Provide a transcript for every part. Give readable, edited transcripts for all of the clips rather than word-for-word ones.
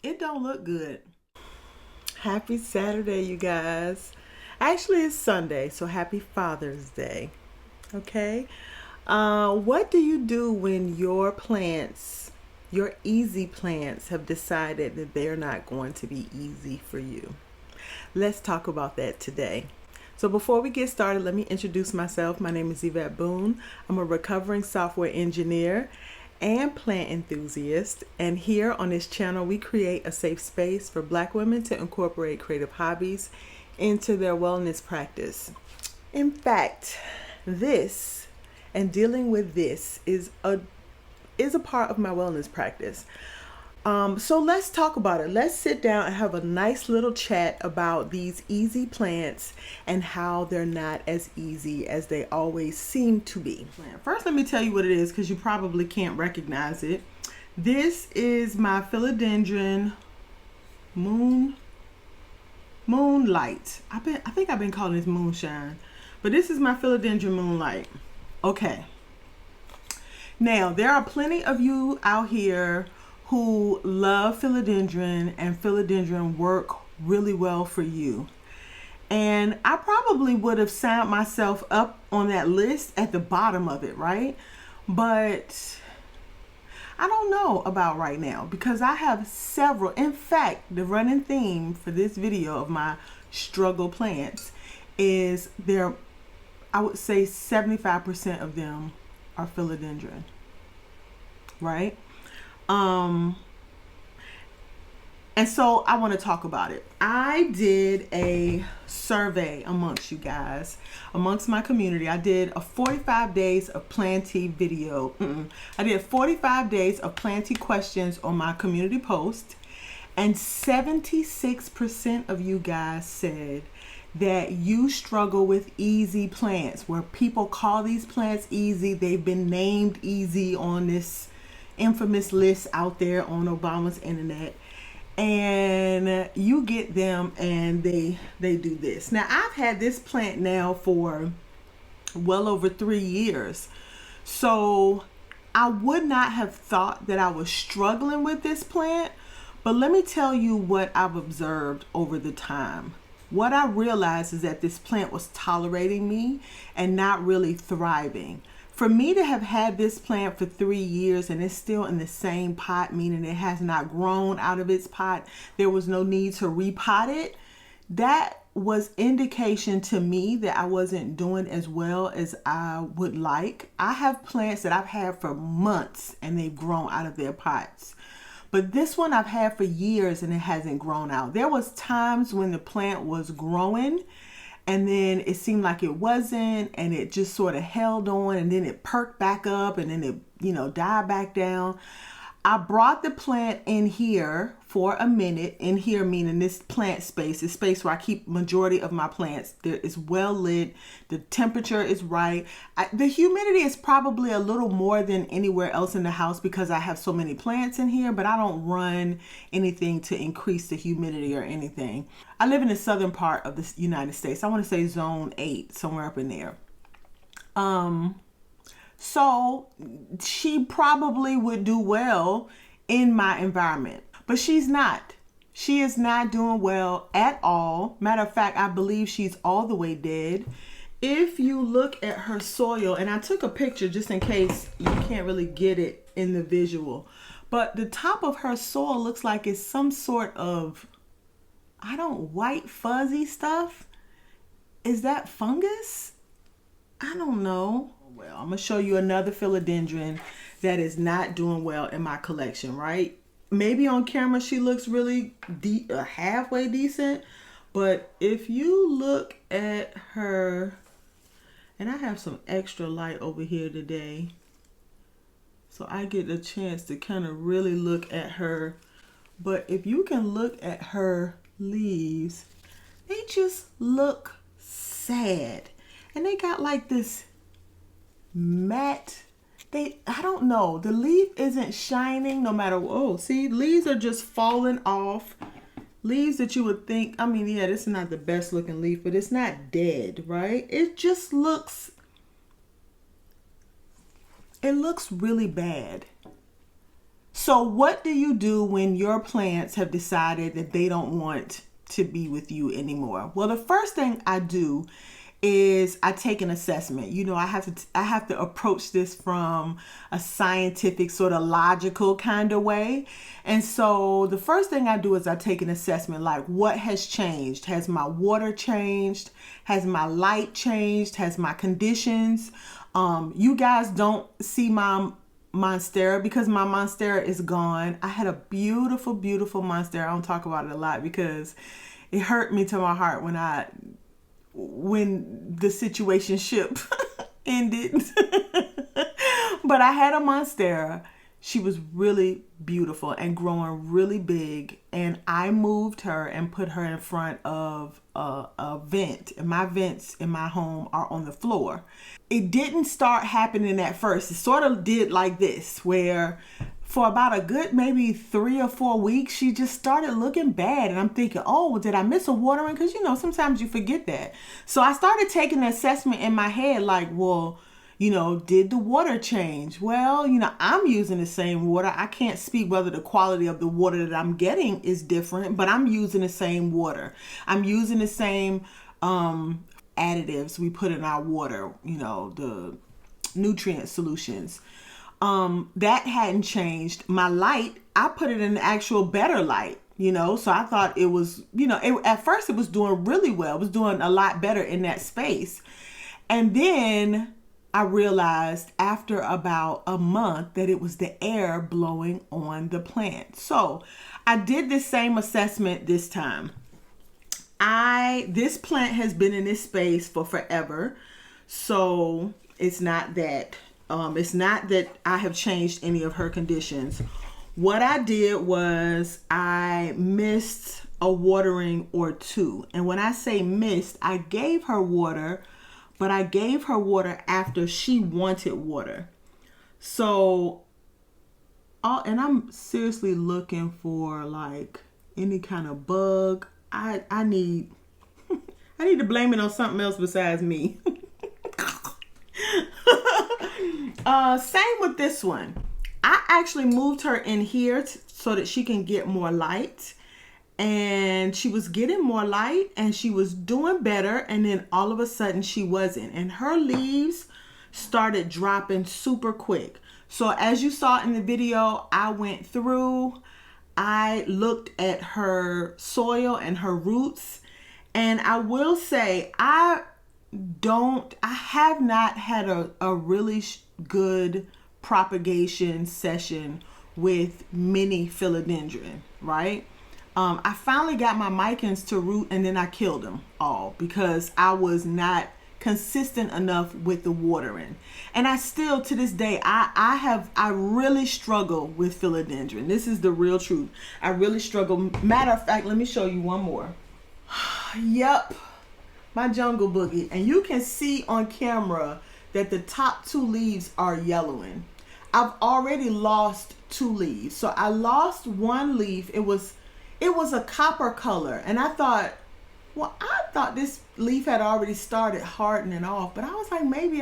It don't look good. Happy Saturday, you guys. Actually, it's Sunday, so happy Father's Day. Okay? What do you do when your plants, your easy plants, have decided that they're not going to be easy for you? Let's talk about that today. So before we get started, let me introduce myself. My name is Yvette Boone. I'm a recovering software engineer and plant enthusiast. And here on this channel, we create a safe space for Black women to incorporate creative hobbies into their wellness practice. In fact, this and dealing with this is a part of my wellness practice. So let's talk about it. Let's sit down and have a nice little chat about these easy plants and how they're not as easy as they always seem to be. First, let me tell you what it is because you probably can't recognize it. This is my Philodendron Moonlight. I think I've been calling this Moonshine, but this is my Philodendron Moonlight. Okay. Now, there are plenty of you out here who love philodendron, and philodendron work really well for you. And I probably would have signed myself up on that list at the bottom of it, right? But I don't know about right now because I have several. In fact, the running theme for this video of my struggle plants is I would say 75% of them are philodendron, right? And so I want to talk about it. I did a survey amongst you guys, amongst my community. I did a 45 days of plantee video. I did 45 days of plantee questions on my community post, and 76% of you guys said that you struggle with easy plants, where people call these plants easy. They've been named easy on this infamous list out there on Obama's internet, and you get them and they do this. Now, I've had this plant now for well over 3 years, so I would not have thought that I was struggling with this plant, but let me tell you what I've observed over the time. What I realized is that this plant was tolerating me and not really thriving. For me to have had this plant for 3 years and it's still in the same pot, meaning it has not grown out of its pot, there was no need to repot it, that was indication to me that I wasn't doing as well as I would like. I have plants that I've had for months and they've grown out of their pots. But this one I've had for years and it hasn't grown out. There was times when the plant was growing and then it seemed like it wasn't, and it just sort of held on, and then it perked back up, and then it, died back down. I brought the plant in here for a minute. In here meaning this plant space, this space where I keep majority of my plants. There is well lit. The temperature is right. The humidity is probably a little more than anywhere else in the house because I have so many plants in here, but I don't run anything to increase the humidity or anything. I live in the southern part of the United States. I want to say zone 8, somewhere up in there. So she probably would do well in my environment, but she's not. She is not doing well at all. Matter of fact, I believe she's all the way dead. If you look at her soil, and I took a picture just in case you can't really get it in the visual, but the top of her soil looks like it's some sort of, white fuzzy stuff. Is that fungus? I don't know. Well, I'm going to show you another philodendron that is not doing well in my collection, right? Maybe on camera she looks really halfway decent, but if you look at her, and I have some extra light over here today, so I get a chance to kind of really look at her, but if you can look at her leaves, they just look sad, and they got like this matte, I don't know, the leaf isn't shining no matter what. See, leaves are just falling off. Leaves that you would think, this is not the best looking leaf, but it's not dead, right? It just looks really bad. So So what do you do when your plants have decided that they don't want to be with you anymore? Well, the first thing I do is I take an assessment. You know, I have to approach this from a scientific, sort of logical kind of way. And so the first thing I do is I take an assessment, like what has changed? Has my water changed? Has my light changed? Has my conditions? You guys don't see my monstera because my monstera is gone. I had a beautiful, beautiful monstera. I don't talk about it a lot because it hurt me to my heart when the situationship ended. But I had a monstera. She was really beautiful and growing really big, and I moved her and put her in front of a vent. And my vents in my home are on the floor. It didn't start happening at first. It sort of did like this, where for about a good maybe 3 or 4 weeks, she just started looking bad. And I'm thinking, oh, did I miss a watering? Because, you know, sometimes you forget that. So I started taking an assessment in my head like, well, you know, did the water change? Well, you know, I'm using the same water. I can't speak whether the quality of the water that I'm getting is different, but I'm using the same water. I'm using the same additives we put in our water, you know, the nutrient solutions. That hadn't changed. My light, I put it in the actual better light, you know, so I thought it was, you know, at first it was doing really well. It was doing a lot better in that space. And then I realized after about a month that it was the air blowing on the plant. So I did the same assessment this time. This plant has been in this space for forever. So it's not that I have changed any of her conditions. What I did was I missed a watering or two. And when I say missed, I gave her water, but I gave her water after she wanted water. So, and I'm seriously looking for like any kind of bug. I need to blame it on something else besides me. Same with this one. I actually moved her in here so that she can get more light. And she was getting more light and she was doing better. And then all of a sudden she wasn't. And her leaves started dropping super quick. So as you saw in the video, I went through, I looked at her soil and her roots. And I will say, I have not had a really good propagation session with mini philodendron, right? I finally got my micans to root and then I killed them all because I was not consistent enough with the watering. And I still, to this day, I really struggle with philodendron. This is the real truth. I really struggle. Matter of fact, let me show you one more. Yep. My jungle boogie. And you can see on camera that the top 2 leaves are yellowing. I've already lost 2 leaves. So I lost 1 leaf. It was a copper color. And I thought this leaf had already started hardening off. But I was like, maybe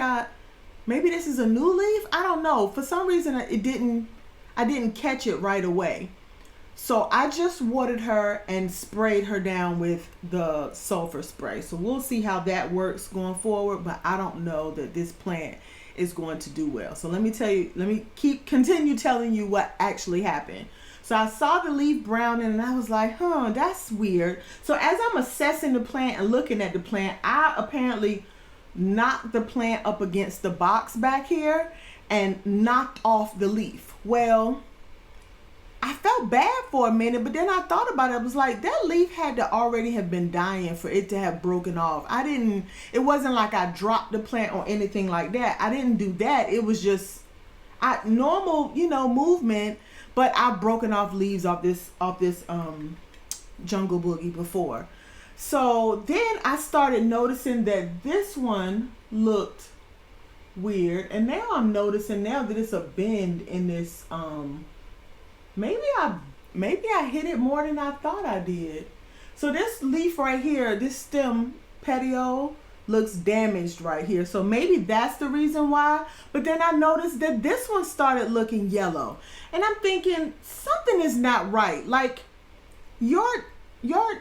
this is a new leaf? I don't know. For some reason, I didn't catch it right away. So I just watered her and sprayed her down with the sulfur spray. So we'll see how that works going forward, but I don't know that this plant is going to do well. So let me continue telling you what actually happened. So I saw the leaf browning and I was like, that's weird. So as I'm assessing the plant and looking at the plant, I apparently knocked the plant up against the box back here and knocked off the leaf. Well, I felt bad for a minute, but then I thought about it. I was like, that leaf had to already have been dying for it to have broken off. It wasn't like I dropped the plant or anything like that. I didn't do that. It was just normal, movement, but I've broken off leaves off this jungle boogie before. So then I started noticing that this one looked weird. And now I'm noticing now that it's a bend in this, maybe I hit it more than I thought I did. So this leaf right here, this stem petiole, looks damaged right here. So maybe that's the reason why. But then I noticed that this one started looking yellow. And I'm thinking something is not right. Like your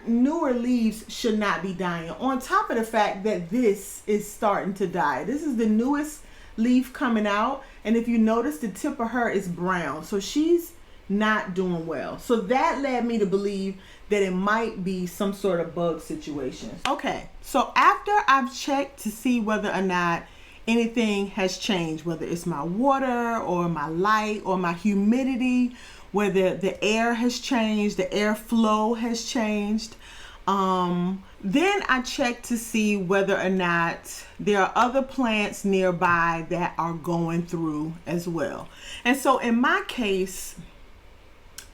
newer leaves should not be dying. On top of the fact that this is starting to die. This is the newest leaf coming out. And if you notice, the tip of her is brown. So she's not doing well. So that led me to believe that it might be some sort of bug situation. Okay, so after I've checked to see whether or not anything has changed, whether it's my water or my light or my humidity, whether the air has changed, the airflow has changed, then I check to see whether or not there are other plants nearby that are going through as well. And so in my case,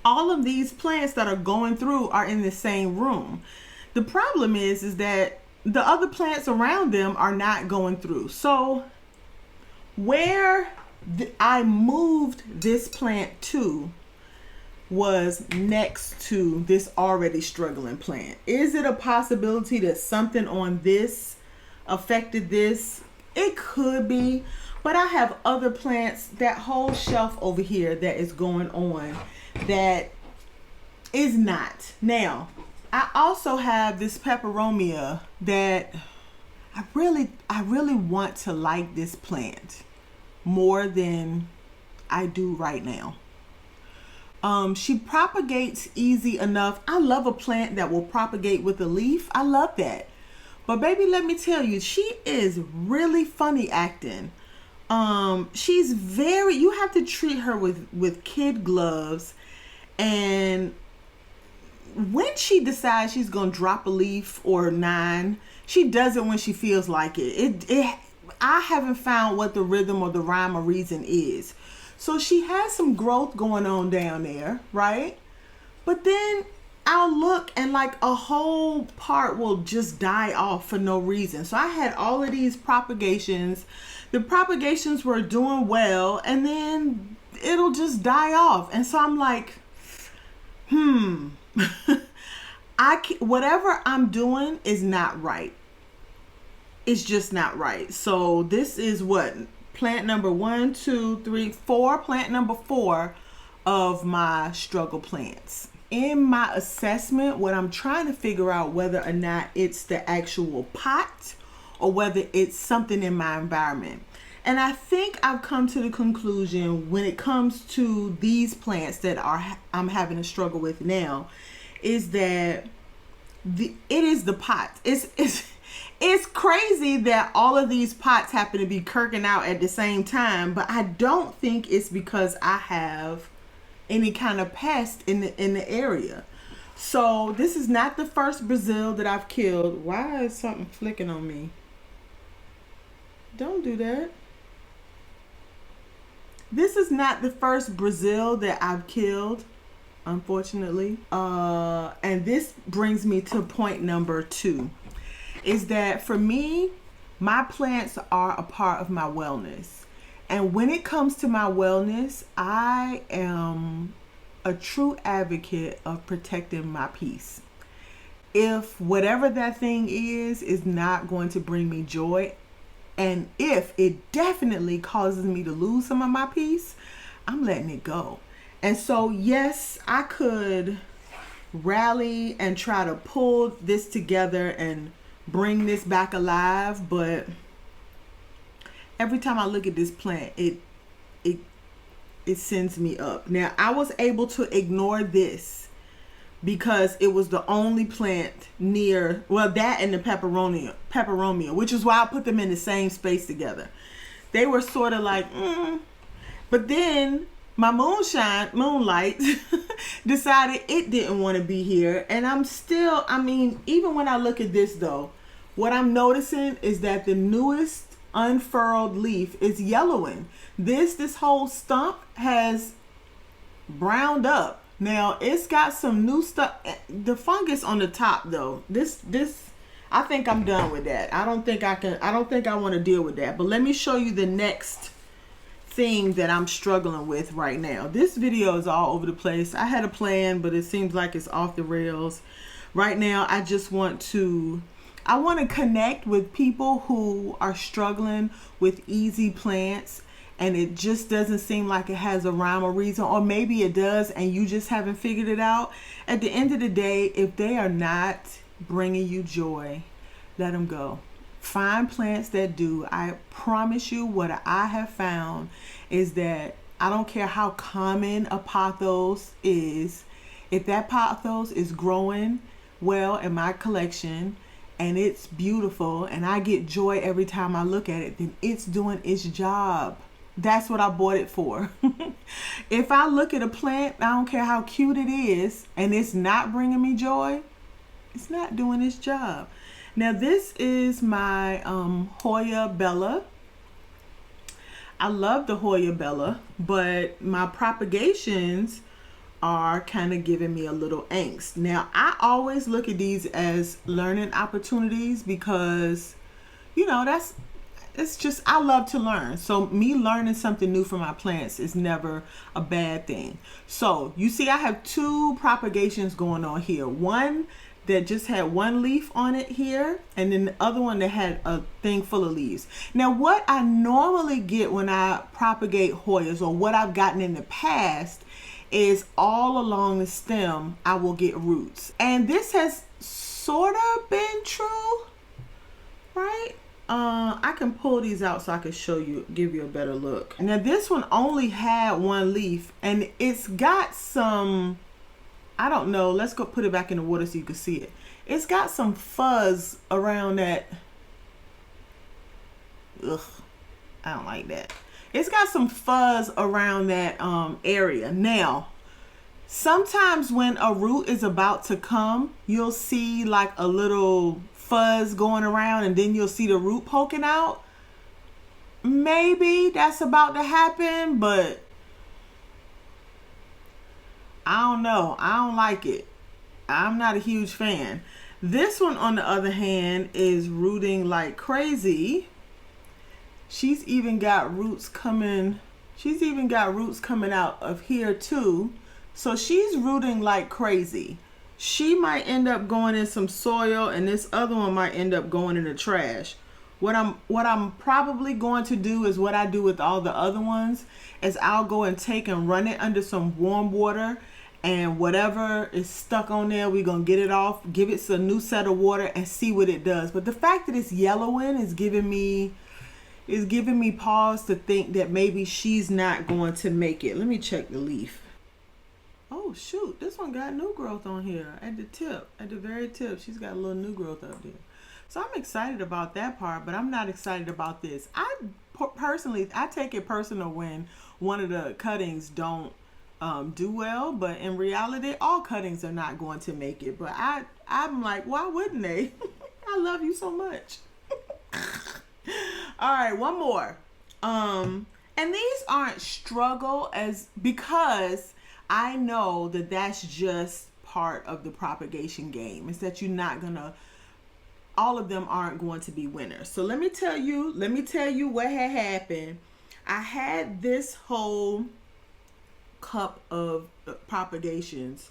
all of these plants that are going through are in the same room. The problem is that the other plants around them are not going through. So where I moved this plant to was next to this already struggling plant. Is it a possibility that something on this affected this? It could be, but I have other plants, that whole shelf over here that is going on that is not. Now, I also have this peperomia that I really want to like this plant more than I do right now. She propagates easy enough. I love a plant that will propagate with a leaf. I love that. But baby, let me tell you, she is really funny acting. She's very, you have to treat her with kid gloves. And when she decides she's going to drop a leaf or 9, she does it when she feels like it. I haven't found what the rhythm or the rhyme or reason is. So she has some growth going on down there, right? But then I'll look and like a whole part will just die off for no reason. So I had all of these propagations. The propagations were doing well, and then it'll just die off. And so I'm like, whatever I'm doing is not right. It's just not right. So this is what? Plant number 1, 2, 3, 4. Plant number 4 of my struggle plants. In my assessment, what I'm trying to figure out whether or not it's the actual pot or whether it's something in my environment. And I think I've come to the conclusion when it comes to these plants that I'm having a struggle with now, is that it is the pot. It's crazy that all of these pots happen to be kirking out at the same time, but I don't think it's because I have any kind of pest in the area. So this is not the first Brazil that I've killed. Why is something flicking on me? Don't do that. This is not the first Brazil that I've killed, unfortunately. And this brings me to point number 2. Is that for me, my plants are a part of my wellness. And when it comes to my wellness, I am a true advocate of protecting my peace. If whatever that thing is not going to bring me joy, and if it definitely causes me to lose some of my peace, I'm letting it go. And so, yes, I could rally and try to pull this together and bring this back alive, but every time I look at this plant, it sends me up. Now, I was able to ignore this because it was the only plant near, well, that and the peperomia, which is why I put them in the same space together. They were sort of like, but then my moonlight decided it didn't want to be here. And I'm still, even when I look at this though, what I'm noticing is that the newest unfurled leaf is yellowing. This whole stump has browned up. Now it's got some new stuff. The fungus on the top though, this I think I'm done with that. I don't think I want to deal with that. But let me show you the next thing that I'm struggling with right now. This video is all over the place. I had a plan, but it seems like it's off the rails. Right now, I just want to I want to connect with people who are struggling with easy plants and it just doesn't seem like it has a rhyme or reason, or maybe it does and you just haven't figured it out. At the end of the day, if they are not bringing you joy, let them go. Find plants that do. I promise you, what I have found is that I don't care how common a pothos is, if that pothos is growing well in my collection and it's beautiful and I get joy every time I look at it, then it's doing its job. That's what I bought it for. If I look at a plant, I don't care how cute it is, and it's not bringing me joy, it's not doing its job. Now this is my Hoya Bella. I love the Hoya Bella, but my propagations are kind of giving me a little angst. Now I always look at these as learning opportunities because, you know, it's just, I love to learn. So me learning something new for my plants is never a bad thing. So you see I have two propagations going on here. One that just had one leaf on it here, and then the other one that had a thing full of leaves. Now what I normally get when I propagate Hoyas, or what I've gotten in the past, is all along the stem I will get roots. And this has sort of been true, right? I can pull these out so I can show you, give you a better look. Now this one only had one leaf and it's got some, I don't know, let's go put it back in the water so you can see it. It's got some fuzz around that. Ugh, I don't like that. It's got some fuzz around that area. Now, sometimes when a root is about to come, you'll see like a little fuzz going around and then you'll see the root poking out. Maybe that's about to happen, but I don't know. I don't like it. I'm not a huge fan. This one, on the other hand, is rooting like crazy. She's even got roots coming. She's even got roots coming out of here too. So she's rooting like crazy. She might end up going in some soil, and this other one might end up going in the trash. What I'm probably going to do is what I do with all the other ones, is I'll go and take and run it under some warm water, and whatever is stuck on there, we're gonna get it off, give it a new set of water and see what it does. But the fact that it's yellowing is giving me pause to think that maybe she's not going to make it. Let me check the leaf. Oh shoot, this one got new growth on here at the tip, at the very tip. She's got a little new growth up there. So I'm excited about that part, but I'm not excited about this. I take it personal when one of the cuttings don't do well, but in reality, all cuttings are not going to make it. But I'm like, why wouldn't they? I love you so much. All right, one more. And these aren't struggle because I know that that's just part of the propagation game. It's that you're not gonna, all of them aren't going to be winners. So let me tell you what had happened. I had this whole cup of propagations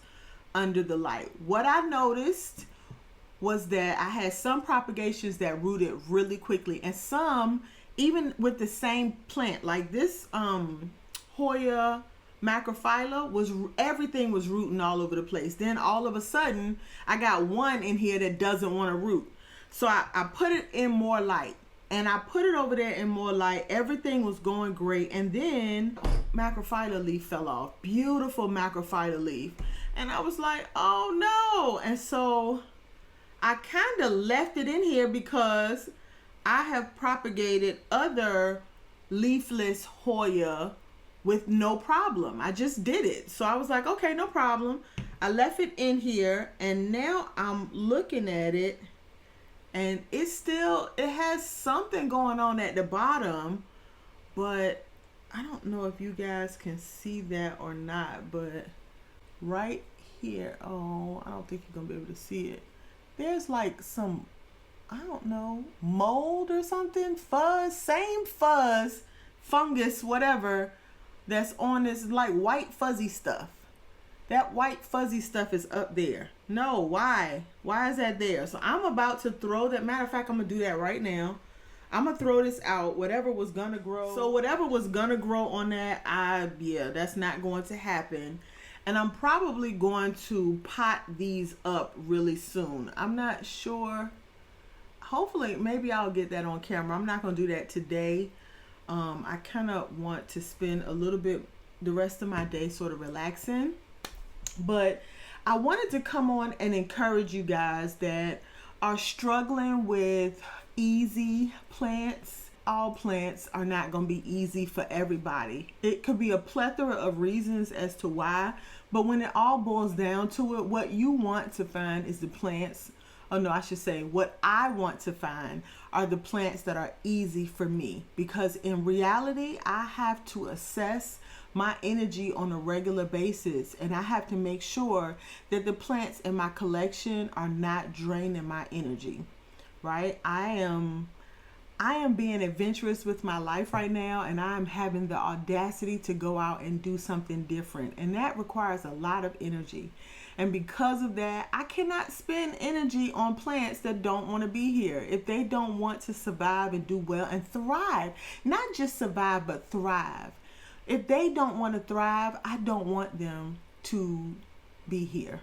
under the light. What I noticed was that I had some propagations that rooted really quickly, and some, even with the same plant, like this Hoya macrophylla, everything was rooting all over the place. Then all of a sudden I got one in here that doesn't want to root. So I put it in more light, and I put it over there in more light. Everything was going great, and then macrophylla leaf fell off. Beautiful macrophylla leaf. And I was like, oh no. And so I kind of left it in here because I have propagated other leafless Hoya with no problem. I just did it. So I was like, okay, no problem. I left it in here, and now I'm looking at it, and it has something going on at the bottom, but I don't know if you guys can see that or not, but right here, oh, I don't think you're gonna be able to see it. There's like some, I don't know, mold or something, fuzz, same fuzz, fungus, whatever, that's on this like white fuzzy stuff That white fuzzy stuff is up there. No, why? Why is that there? So I'm about to throw that. Matter of fact, I'm going to do that right now. I'm going to throw this out. Whatever was going to grow. So whatever was going to grow on that, that's not going to happen. And I'm probably going to pot these up really soon. I'm not sure. Hopefully, maybe I'll get that on camera. I'm not going to do that today. I kind of want to spend a little bit the rest of my day sort of relaxing. But I wanted to come on and encourage you guys that are struggling with easy plants. All plants are not going to be easy for everybody. It could be a plethora of reasons as to why, but when it all boils down to it, what you want to find is the plants. Oh no, I should say what I want to find are the plants that are easy for me, because in reality, I have to assess my energy on a regular basis, and I have to make sure that the plants in my collection are not draining my energy, right? I am being adventurous with my life right now, and I'm having the audacity to go out and do something different, and that requires a lot of energy. And because of that, I cannot spend energy on plants that don't want to be here. If they don't want to survive and do well and thrive, not just survive, but thrive. If they don't want to thrive, I don't want them to be here.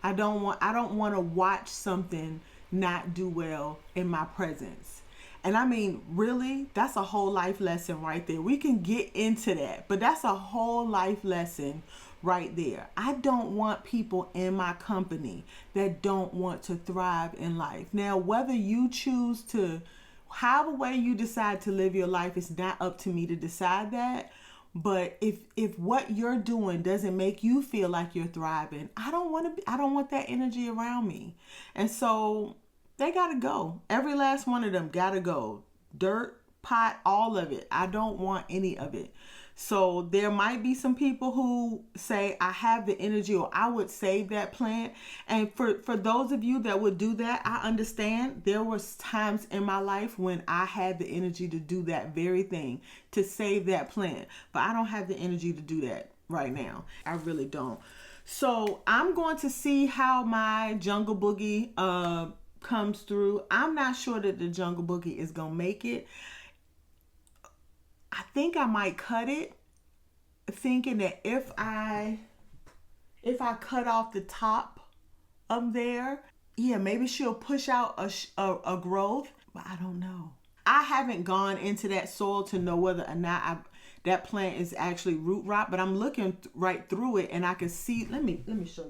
I don't want to watch something not do well in my presence. And I mean, really, that's a whole life lesson right there. We can get into that, but that's a whole life lesson right there. I don't want people in my company that don't want to thrive in life. Now, whether you choose to, however way you decide to live your life, it's not up to me to decide that. But if what you're doing doesn't make you feel like you're thriving, I don't want that energy around me. And so they got to go. Every last one of them got to go. Dirt, pot, all of it. I don't want any of it. So there might be some people who say, I have the energy, or I would save that plant. And for those of you that would do that, I understand. There was times in my life when I had the energy to do that very thing, to save that plant. But I don't have the energy to do that right now. I really don't. So I'm going to see how my jungle boogie comes through. I'm not sure that the jungle boogie is going to make it. I think I might cut it, thinking that if I cut off the top of there, yeah, maybe she'll push out a growth, but I don't know. I haven't gone into that soil to know whether or not that plant is actually root rot, but I'm looking right through it and I can see. Let me show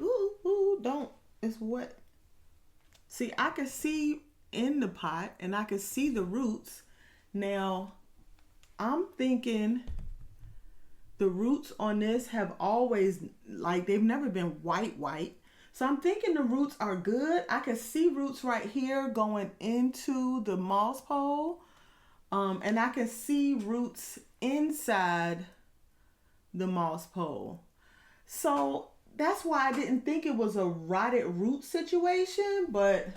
you. Ooh, don't. It's wet. See, I can see in the pot and I can see the roots. Now, I'm thinking the roots on this have always, like, they've never been white. So I'm thinking the roots are good. I can see roots right here going into the moss pole. And I can see roots inside the moss pole. So that's why I didn't think it was a rotted root situation, but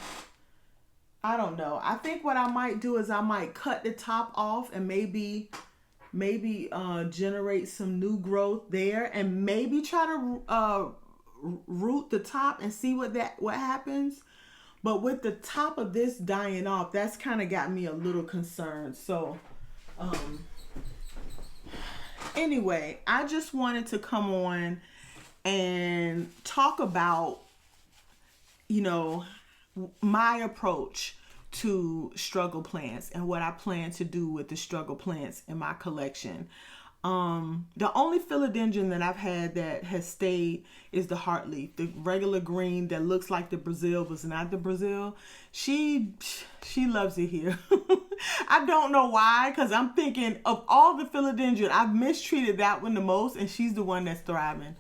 I don't know. I think what I might do is I might cut the top off and maybe generate some new growth there, and maybe try to root the top and see what happens. But with the top of this dying off, that's kind of got me a little concerned. So anyway, I just wanted to come on and talk about, my approach to struggle plants and what I plan to do with the struggle plants in my collection. The only philodendron that I've had that has stayed is the heartleaf, the regular green that looks like the Brazil but not the Brazil. She loves it here. I don't know why, because I'm thinking of all the philodendron, I've mistreated that one the most, and she's the one that's thriving.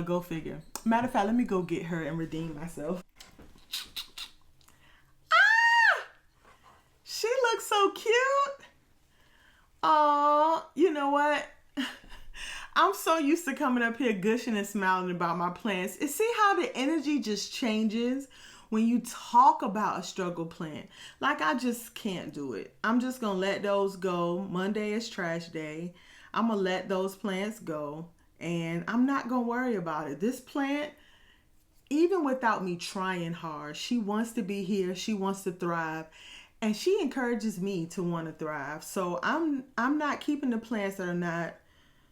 Go figure. Matter of fact, let me go get her and redeem myself. She looks so cute. Oh, you know what? I'm so used to coming up here gushing and smiling about my plants. And see how the energy just changes when you talk about a struggle plant. Like, I just can't do it. I'm just going to let those go. Monday is trash day. I'm going to let those plants go and I'm not going to worry about it. This plant, even without me trying hard, she wants to be here. She wants to thrive. And she encourages me to want to thrive. So I'm not keeping the plants that are not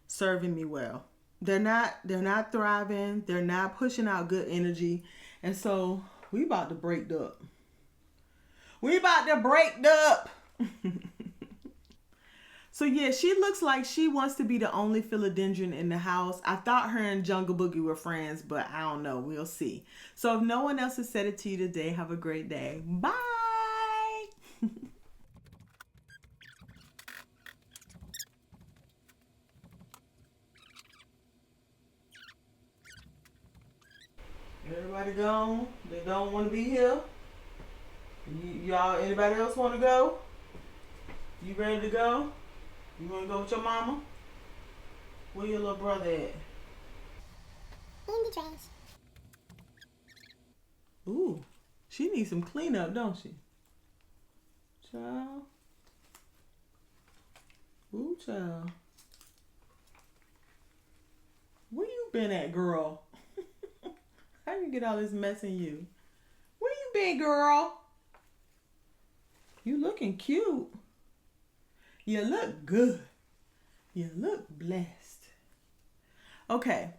serving me well. They're not thriving. They're not pushing out good energy. And so we about to break up. We about to break up. So yeah, she looks like she wants to be the only philodendron in the house. I thought her and Jungle Boogie were friends, but I don't know. We'll see. So if no one else has said it to you today, have a great day. Bye. Everybody gone? They don't want to be here? Y'all, anybody else want to go? You ready to go? You want to go with your mama? Where your little brother at? In the trash. Ooh, she needs some cleanup, don't she? Child. Ooh, child. Where you been at, girl? How you get all this mess in you? Where you been, girl? You looking cute. You look good. You look blessed. Okay.